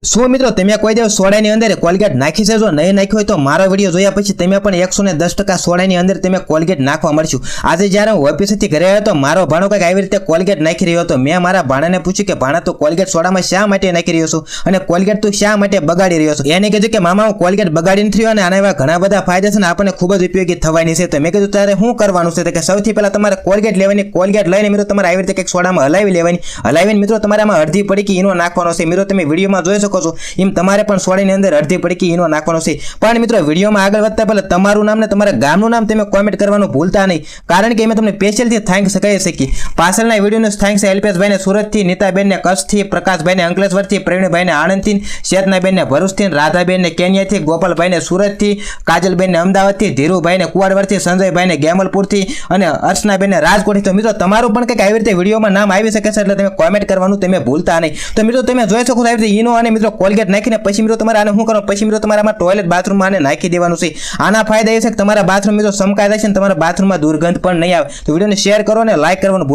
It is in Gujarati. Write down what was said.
શું મિત્રો તમે કોઈ દિવસ સોડાની અંદર કોલગેટ નાખી છે? જો નહીં નાખ્યો હોય તો મારો વિડીયો જોયા પછી તમે પણ 110% સોડાની અંદર તમે કોલગેટ નાખવા મળશું. આજે જ્યારે હું ઓફિસથી ઘરે આવ્યો તો મારો ભાણો કંઈક આવી રીતે કોલગેટ નાખી રહ્યો હતો. મેં મારા ભાણાને પૂછ્યું કે ભાણા તું કોલગેટ સોડામાં શા માટે નાખી રહ્યો છો અને કોલગેટ તું શા માટે બગાડી રહ્યો છો? એને કીધું કે મામા હું કોલગેટ બગાડી નથી રહ્યો અને આના એવા ઘણા બધા ફાયદા છે ને આપણને ખૂબ જ ઉપયોગી થવાની છે. તો મેં કીધું તારે શું કરવાનું છે? કે સૌથી પહેલા તમારે કોલગેટ લેવાની, કોલગેટ લઈને મિત્રો તમારે આવી રીતે કંઈક સોડામાં હલાવી લેવાની, હલાવીને મિત્રો તમારે આમાં અડધી પડીકી ઈનો નાખવાનો છે. મિત્રો તમે વિડીયોમાં જોઈ શકો છો એમ તમારે પણ સોડાની અંદર અડધી પડીકી ઈનો નાખવાનો છે. પણ મિત્રો વિડીયોમાં આગળ વધતા પહેલા તમારું નામ ને તમારા ગામનું નામ તમે કોમેન્ટ કરવાનું ભૂલતા નહીં, કારણ કે અમે તમને સ્પેશિયલથી થેન્ક્સ કહી શકીએ. પાછળના વિડીયોનો થેન્ક્સ અલ્પેશભાઈને સુરતથી, નીતાબેનને કચ્છથી, પ્રકાશભાઈને અંકલેશ્વરથી, પ્રવીણભાઈને આણંદથી, ચેતનાબેનને ભરૂચથી, રાધાબેનને કેન્યાથી, ગોપાલભાઈને સુરતથી, કાજલબેનને અમદાવાદથી, ધીરુભાઈને કુવાડવરથી, સંજયભાઈને ગેમલપુરથી અને અર્ચનાબેનને રાજકોટથી. તો મિત્રો તમારું પણ કંઈક આવી રીતે વિડીયોમાં નામ આવી શકે છે, એટલે તમે કોમેન્ટ કરવાનું તમે ભૂલતા નહીં. તો મિત્રો તમે જોઈ શકો છો આવી રીતે ઈનો અને મિત્રો કોલગેટ નાખીને પછી મિત્રો તમારે આને શું કરવાનું, પછી મિત્રો તમારે આમાં ટોયલેટ બાથરૂમમાં આને નાખી દેવાનું છે. આના ફાયદા એ છે કે તમારા બાથરૂમ મિત્રો સમકાય થાય છે અને તમારા બાથરૂમમાં દુર્ગંધ પણ નહીં આવે. તો વિડીયોને શેર કરો અને લાઈક કરવાનું